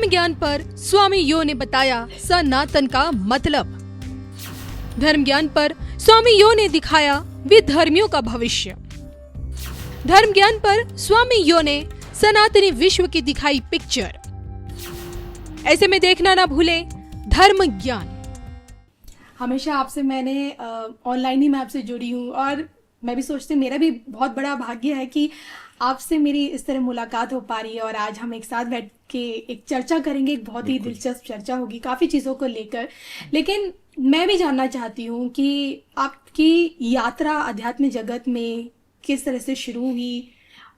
धर्म ज्ञान पर स्वामी यो ने बताया सनातन का मतलब। धर्म ज्ञान पर स्वामी यो ने दिखाया विधर्मियों का भविष्य। धर्म ज्ञान पर स्वामी यो ने सनातनी विश्व की दिखाई पिक्चर। ऐसे में देखना ना भूले धर्म ज्ञान। हमेशा आपसे मैंने ऑनलाइन ही मैं आपसे जुड़ी हूँ और मैं भी सोचती हूँ मेरा भी बहुत बड़ा भाग्य है कि आपसे मेरी इस तरह मुलाकात हो पा रही है और आज हम एक साथ बैठ के एक चर्चा करेंगे। एक बहुत ही दिलचस्प चर्चा होगी काफ़ी चीज़ों को लेकर। लेकिन मैं भी जानना चाहती हूँ कि आपकी यात्रा आध्यात्मिक जगत में किस तरह से शुरू हुई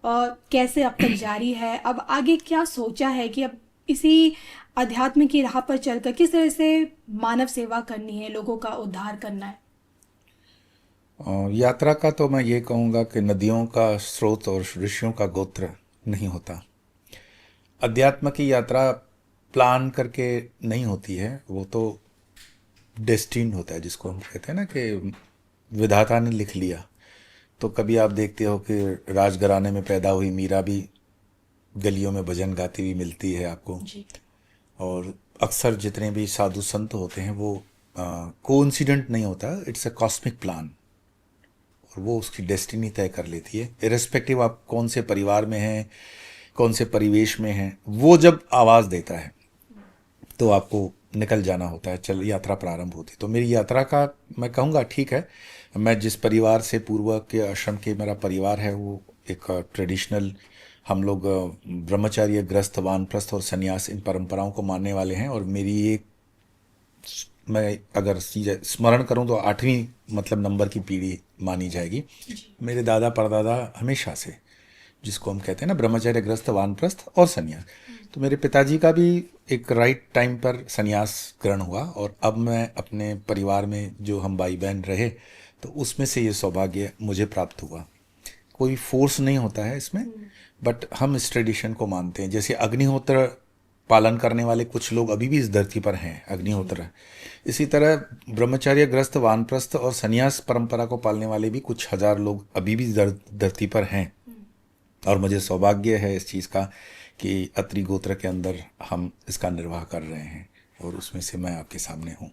और कैसे अब तक जारी है। अब आगे क्या सोचा है कि अब इसी अध्यात्म की राह पर चलकर किस तरह से मानव सेवा करनी है, लोगों का उद्धार करना है। यात्रा का तो मैं ये कहूँगा कि नदियों का स्रोत और ऋषियों का गोत्र नहीं होता। अध्यात्म की यात्रा प्लान करके नहीं होती है, वो तो डेस्टिन होता है, जिसको हम कहते हैं ना कि विधाता ने लिख लिया। तो कभी आप देखते हो कि राजघराने में पैदा हुई मीरा भी गलियों में भजन गाती हुई मिलती है आपको जी। और अक्सर जितने भी साधु संत होते हैं वो कोइंसिडेंट नहीं होता, इट्स अ कॉस्मिक प्लान और वो उसकी डेस्टिनी तय कर लेती है। इरेस्पेक्टिव आप कौन से परिवार में हैं, कौन से परिवेश में हैं, वो जब आवाज़ देता है तो आपको निकल जाना होता है, चल यात्रा प्रारंभ होती। तो मेरी यात्रा का मैं कहूँगा ठीक है, मैं जिस परिवार से पूर्व के आश्रम के मेरा परिवार है वो एक ट्रेडिशनल, हम लोग ब्रह्मचर्य ग्रस्त वानप्रस्थ और संन्यास इन परंपराओं को मानने वाले हैं। और मेरी एक, मैं अगर स्मरण करूं तो 8वीं मतलब नंबर की पीढ़ी मानी जाएगी। मेरे दादा परदादा हमेशा से, जिसको हम कहते हैं ना ब्रह्मचर्य ग्रस्त वानप्रस्थ और संन्यास, तो मेरे पिताजी का भी एक राइट टाइम पर संन्यास ग्रहण हुआ। और अब मैं अपने परिवार में जो हम भाई बहन रहे तो उसमें से ये सौभाग्य मुझे प्राप्त हुआ। कोई फोर्स नहीं होता है इसमें, बट हम इस ट्रेडिशन को मानते हैं। जैसे अग्निहोत्र पालन करने वाले कुछ लोग अभी भी इस धरती पर हैं, अग्निहोत्र, इसी तरह ब्रह्मचर्य ग्रस्त वानप्रस्थ और संन्यास परंपरा को पालने वाले भी कुछ हजार लोग अभी भी धरती पर हैं। और मुझे सौभाग्य है इस चीज़ का कि अत्रि गोत्र के अंदर हम इसका निर्वाह कर रहे हैं और उसमें से मैं आपके सामने हूँ।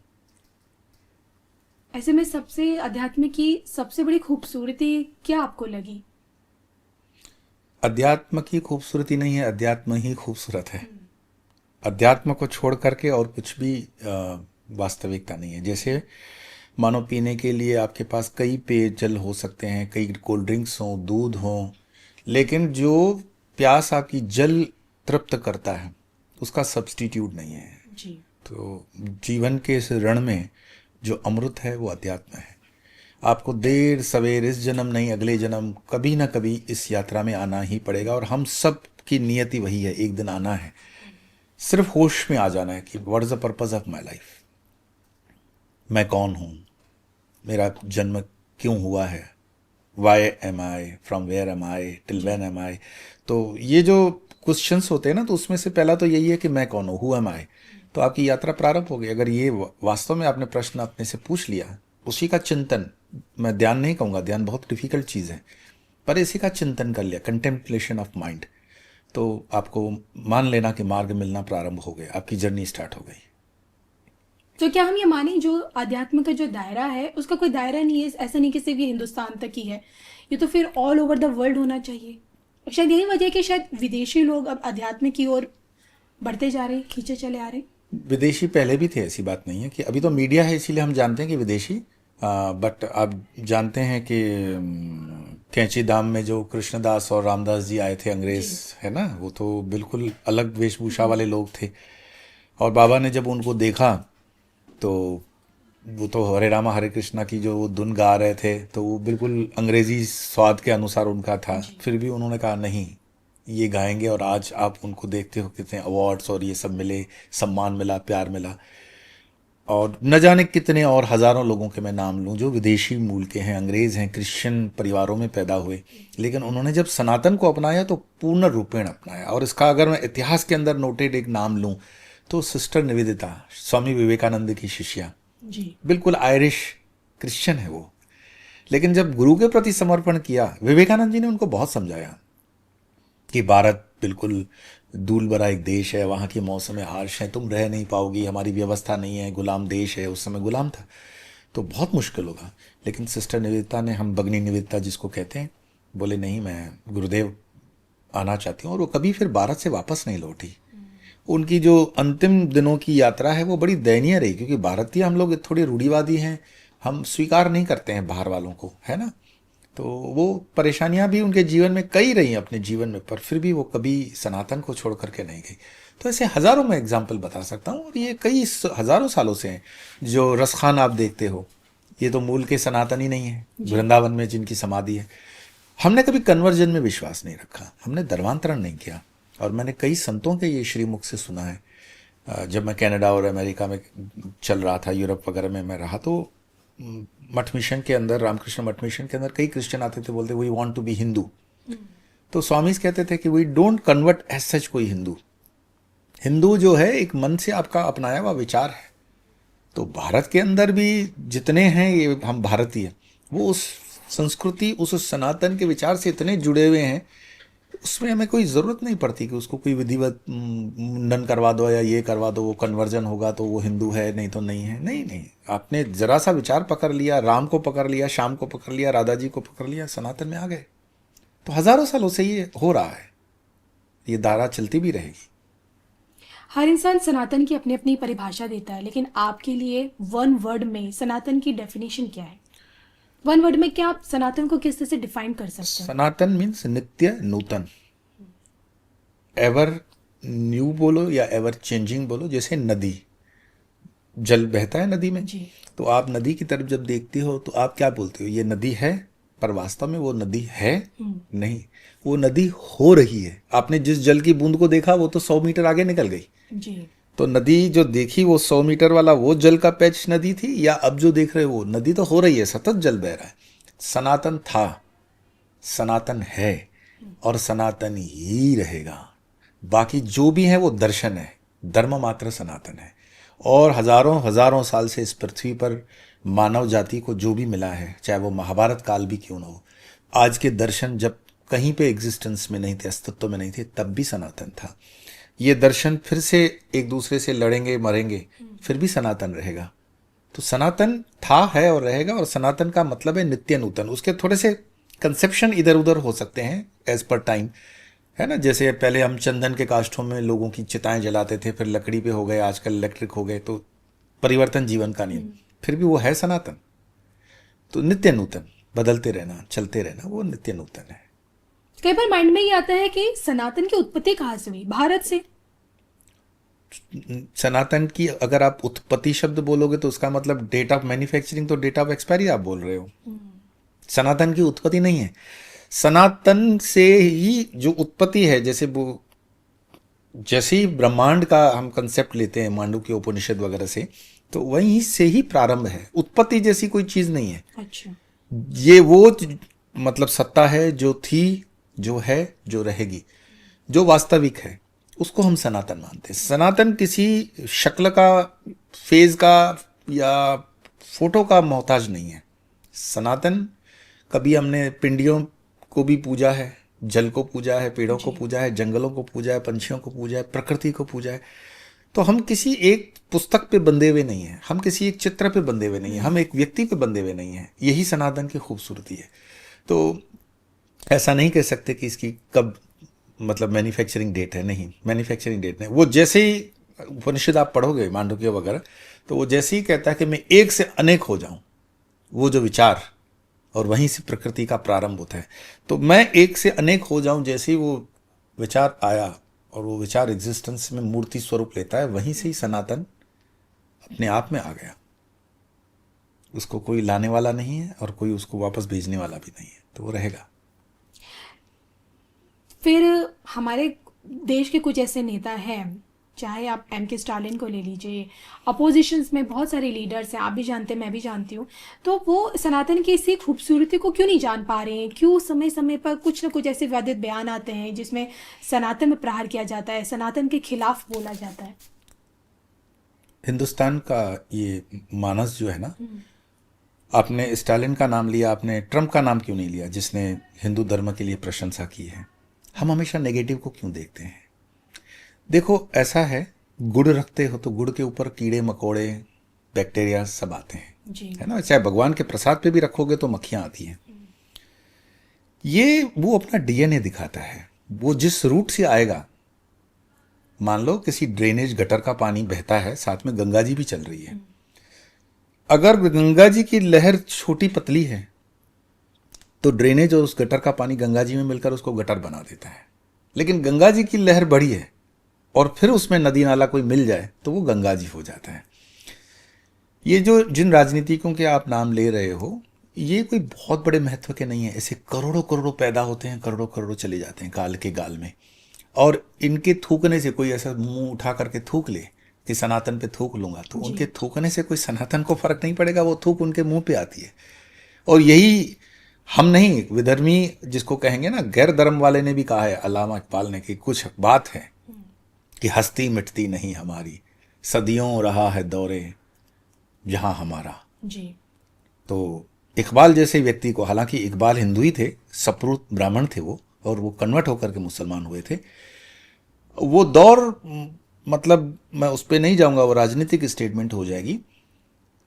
ऐसे में सबसे अध्यात्म की सबसे बड़ी खूबसूरती क्या आपको लगी? अध्यात्म की खूबसूरती नहीं है, अध्यात्म ही खूबसूरत है। अध्यात्म को छोड़ करके और कुछ भी वास्तविकता नहीं है। जैसे मानो पीने के लिए आपके पास कई पेयजल हो सकते हैं, कई कोल्ड ड्रिंक्स हों, दूध हों, लेकिन जो प्यास आपकी जल तृप्त करता है उसका सब्स्टिट्यूट नहीं है जी। तो जीवन के इस रण में जो अमृत है वो अध्यात्म है। आपको देर सवेर, इस जन्म नहीं अगले जन्म, कभी ना कभी इस यात्रा में आना ही पड़ेगा। और हम सब की नियति वही है, एक दिन आना है। सिर्फ होश में आ जाना है कि what is the purpose of my life, मैं कौन हूँ, मेरा जन्म क्यों हुआ है, why am I, from where am I, till when am I. तो ये जो क्वेश्चंस होते हैं ना, तो उसमें से पहला तो यही है कि मैं कौन हूँ, हु एम आई। तो आपकी यात्रा प्रारंभ हो गई। अगर ये वास्तव में आपने प्रश्न अपने से पूछ लिया, उसी का चिंतन, मैं ध्यान नहीं कहूँगा, ध्यान बहुत डिफिकल्ट चीज़ है, पर इसी का चिंतन कर लिया, कंटेम्पलेशन ऑफ माइंड, तो आपको मान लेना कि मार्ग मिलना प्रारंभ हो गया, आपकी जर्नी स्टार्ट हो गई। तो क्या हम ये माने जो आध्यात्म का जो दायरा है उसका कोई दायरा नहीं है, ऐसा नहीं कि सिर्फ ये हिंदुस्तान तक ही है, ये तो फिर ऑल ओवर द वर्ल्ड होना चाहिए। और शायद यही वजह है कि शायद विदेशी लोग अब अध्यात्म की ओर बढ़ते जा रहे हैं, खींचे चले आ रहे हैं। विदेशी पहले भी थे, ऐसी बात नहीं है कि अभी तो मीडिया है इसीलिए हम जानते हैं कि विदेशी, बट आप जानते हैं कि कैंची धाम में जो कृष्णदास और रामदास जी आए थे, अंग्रेज है ना, वो तो बिल्कुल अलग वेशभूषा वाले लोग थे। और बाबा ने जब उनको देखा तो वो तो हरे रामा हरे कृष्णा की जो वो धुन गा रहे थे, तो वो बिल्कुल अंग्रेजी स्वाद के अनुसार उनका था। फिर भी उन्होंने कहा नहीं, ये गाएंगे। और आज आप उनको देखते हो कितने अवार्ड्स और ये सब मिले, सम्मान मिला, प्यार मिला। और न जाने कितने और हज़ारों लोगों के मैं नाम लूँ जो विदेशी मूल के हैं, अंग्रेज़ हैं, क्रिश्चियन परिवारों में पैदा हुए, लेकिन उन्होंने जब सनातन को अपनाया तो पूर्ण रूपेण अपनाया। और इसका अगर मैं इतिहास के अंदर नोटेड एक नाम लूँ तो सिस्टर निवेदिता, स्वामी विवेकानंद की शिष्या, जी। बिल्कुल आयरिश क्रिश्चियन है वो, लेकिन जब गुरु के प्रति समर्पण किया, विवेकानंद जी ने उनको बहुत समझाया कि भारत बिल्कुल धूल भरा एक देश है, वहाँ के मौसम हार्श हैं, तुम रह नहीं पाओगी, हमारी व्यवस्था नहीं है, गुलाम देश है। उस समय गुलाम था तो बहुत मुश्किल होगा। लेकिन सिस्टर निवेदिता ने, हम भगनी निवेदिता जिसको कहते हैं, बोले नहीं मैं गुरुदेव आना चाहती हूँ। और वो कभी फिर भारत से वापस नहीं लौटी। उनकी जो अंतिम दिनों की यात्रा है वो बड़ी दयनीय रही, क्योंकि भारतीय हम लोग थोड़े रूढ़िवादी हैं, हम स्वीकार नहीं करते हैं बाहर वालों को, है ना। तो वो परेशानियां भी उनके जीवन में कई रही अपने जीवन में, पर फिर भी वो कभी सनातन को छोड़ करके नहीं गई। तो ऐसे हजारों में एग्जाम्पल बता सकता हूँ, और ये कई हजारों सालों से हैं। जो रसखान आप देखते हो, ये तो मूल के सनातनी नहीं है, वृंदावन में जिनकी समाधि है। हमने कभी कन्वर्जन में विश्वास नहीं रखा, हमने धर्मांतरण नहीं किया। और मैंने कई संतों के ये श्रीमुख से सुना है। जब मैं कनाडा और अमेरिका में चल रहा था, यूरोप वगैरह में मैं रहा, तो मठ मिशन के अंदर, रामकृष्ण मठ मिशन के अंदर कई क्रिश्चियन आते थे, बोलते we want to be Hindu. तो स्वामी कहते थे कि we don't convert as such कोई हिंदू। हिंदू जो है एक मन से आपका अपनाया हुआ विचार है। तो भारत के अंदर भी जितने हैं ये हम भारतीय, वो उस संस्कृति, उस सनातन के विचार से इतने जुड़े हुए हैं, उसमें हमें कोई ज़रूरत नहीं पड़ती कि उसको कोई विधिवत मुंडन करवा दो या ये करवा दो, वो कन्वर्जन होगा तो वो हिंदू है, नहीं तो नहीं है। नहीं नहीं, आपने ज़रा सा विचार पकड़ लिया, राम को पकड़ लिया, श्याम को पकड़ लिया, राधा जी को पकड़ लिया, सनातन में आ गए। तो हज़ारों सालों से ये हो रहा है, ये धारा चलती भी रहेगी। हर इंसान सनातन की अपनी अपनी परिभाषा देता है, लेकिन आपके लिए वन वर्ड में सनातन की डेफिनेशन क्या है? वन वर्ड में क्या आप सनातन को किस तरह से डिफाइन कर सकते हैं? सनातन मीन्स नित्य नूतन, एवर न्यू बोलो या एवर चेंजिंग बोलो। जैसे नदी, जल बहता है नदी में जी। तो आप नदी की तरफ जब देखती हो तो आप क्या बोलते हो, ये नदी है, पर वास्तव में वो नदी है नहीं, वो नदी हो रही है। आपने जिस जल की बूंद को देखा वो तो 100 मीटर आगे निकल गई। जी। तो नदी जो देखी वो 100 मीटर वाला वो जल का पैच नदी थी, या अब जो देख रहे हो वो नदी तो हो रही है, सतत जल बह रहा है। सनातन था, सनातन है, और सनातन ही रहेगा। बाकी जो भी है वो दर्शन है, धर्म मात्र सनातन है। और हजारों हजारों साल से इस पृथ्वी पर मानव जाति को जो भी मिला है, चाहे वो महाभारत काल भी क्यों ना हो, आज के दर्शन जब कहीं पे एग्जिस्टेंस में नहीं थे, अस्तित्व में नहीं थे, तब भी सनातन था। ये दर्शन फिर से एक दूसरे से लड़ेंगे मरेंगे, फिर भी सनातन रहेगा। तो सनातन था, है और रहेगा। और सनातन का मतलब है नित्य नूतन। उसके थोड़े से कंसेप्शन इधर उधर हो सकते हैं एज पर टाइम, है ना। जैसे पहले हम चंदन के काष्ठों में लोगों की चिताएं जलाते थे, फिर लकड़ी पे हो गए, आजकल इलेक्ट्रिक हो गए। तो परिवर्तन जीवन का नियम, फिर भी वो है सनातन। तो नित्य नूतन, बदलते रहना, चलते रहना, वो नित्य नूतन है। कई बार माइंड में ये आता है कि सनातन की उत्पत्ति कहाँ से हुई? भारत से। सनातन की अगर आप उत्पत्ति शब्द बोलोगे तो उसका मतलब डेट ऑफ मैन्युफैक्चरिंग, तो डेट ऑफ एक्सपायरी आप बोल रहे हो। सनातन की उत्पत्ति नहीं है। सनातन से ही जो उत्पत्ति है, जैसे वो, जैसे ही ब्रह्मांड का हम कंसेप्ट लेते हैं मांडुक्य उपनिषद वगैरह से, तो वहीं से ही प्रारंभ है। उत्पत्ति जैसी कोई चीज नहीं है। अच्छा। ये वो मतलब सत्ता है जो थी, जो है, जो रहेगी, जो वास्तविक है, उसको हम सनातन मानते हैं। सनातन किसी शक्ल का, फेज का या फोटो का मोहताज नहीं है। सनातन, कभी हमने पिंडियों को भी पूजा है, जल को पूजा है, पेड़ों को पूजा है, जंगलों को पूजा है, पंछियों को पूजा है, प्रकृति को पूजा है। तो हम किसी एक पुस्तक पे बंधे हुए नहीं हैं, हम किसी एक चित्र पे बंधे हुए नहीं हैं, हम एक व्यक्ति पे बंधे हुए नहीं हैं। यही सनातन की खूबसूरती है। तो ऐसा नहीं कह सकते कि इसकी कब मतलब मैन्युफैक्चरिंग डेट है, नहीं, मैन्युफैक्चरिंग डेट नहीं। वो जैसे ही उपनिषद आप पढ़ोगे मांडुक्य वगैरह, तो वो जैसे ही कहता है कि मैं एक से अनेक हो जाऊं, वो जो विचार, और वहीं से प्रकृति का प्रारंभ होता है। तो मैं एक से अनेक हो जाऊं, जैसे ही वो विचार आया और वो विचार एग्जिस्टेंस में मूर्ति स्वरूप लेता है, वहीं से ही सनातन अपने आप में आ गया। उसको कोई लाने वाला नहीं है और कोई उसको वापस भेजने वाला भी नहीं है, तो वो रहेगा। फिर हमारे देश के कुछ ऐसे नेता हैं, चाहे आप M.K. स्टालिन को ले लीजिए, अपोजिशंस में बहुत सारे लीडर्स हैं, आप भी जानते हैं, मैं भी जानती हूँ, तो वो सनातन की इसी खूबसूरती को क्यों नहीं जान पा रहे हैं? क्यों समय समय पर कुछ ना कुछ ऐसे विवादित बयान आते हैं जिसमें सनातन में प्रहार किया जाता है, सनातन के खिलाफ बोला जाता है? हिंदुस्तान का ये मानस जो है ना, आपने स्टालिन का नाम लिया, आपने ट्रंप का नाम क्यों नहीं लिया, जिसने हिंदू धर्म के लिए प्रशंसा की है? हम हमेशा नेगेटिव को क्यों देखते हैं? देखो ऐसा है, गुड़ रखते हो तो गुड़ के ऊपर कीड़े मकोड़े बैक्टीरिया सब आते हैं, जी। है ना। चाहे भगवान के प्रसाद पे भी रखोगे तो मक्खियां आती हैं। ये वो अपना डीएनए दिखाता है। वो जिस रूट से आएगा, मान लो किसी ड्रेनेज गटर का पानी बहता है, साथ में गंगा जी भी चल रही है, अगर गंगा जी की लहर छोटी पतली है तो ड्रेनेज और उस गटर का पानी गंगा जी में मिलकर उसको गटर बना देता है। लेकिन गंगा जी की लहर बड़ी है और फिर उसमें नदी नाला कोई मिल जाए तो वो गंगा जी हो जाता है। ये जो जिन राजनीतिकों के आप नाम ले रहे हो, ये कोई बहुत बड़े महत्व के नहीं है। ऐसे करोड़ों करोड़ों पैदा होते हैं, करोड़ों करोड़ों चले जाते हैं काल के गाल में। और इनके थूकने से, कोई ऐसा मुंह उठा करके थूक ले कि सनातन पे थूक लूंगा, तो उनके थूकने से कोई सनातन को फर्क नहीं पड़ेगा, वो थूक उनके मुंह पे आती है। और यही हम नहीं, विधर्मी जिसको कहेंगे ना, गैर धर्म वाले ने भी कहा है, अल्लामा इकबाल ने, कि कुछ बात है कि हस्ती मिटती नहीं हमारी, सदियों रहा है दौरे जहां हमारा। जी। तो इकबाल जैसे व्यक्ति को, हालांकि इकबाल हिंदू ही थे, सप्रूत ब्राह्मण थे वो, और वो कन्वर्ट होकर के मुसलमान हुए थे। वो दौर, मतलब मैं उस पर नहीं जाऊंगा, वो राजनीतिक स्टेटमेंट हो जाएगी,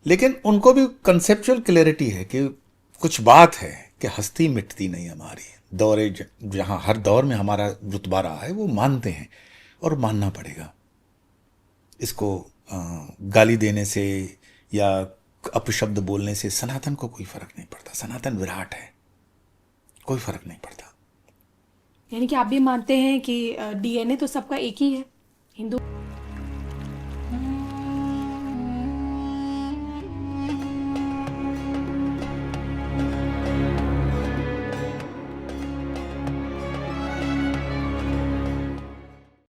लेकिन उनको भी कंसेप्चुअल क्लैरिटी है कि कुछ बात है कि हस्ती मिटती नहीं हमारी, दौरे जहां हर दौर में हमारा रुतबा रहा है, वो मानते हैं और मानना पड़ेगा। इसको गाली देने से या अपशब्द बोलने से सनातन को कोई फर्क नहीं पड़ता। सनातन विराट है, कोई फर्क नहीं पड़ता। यानी कि आप भी मानते हैं कि डीएनए तो सबका एक ही है, हिंदू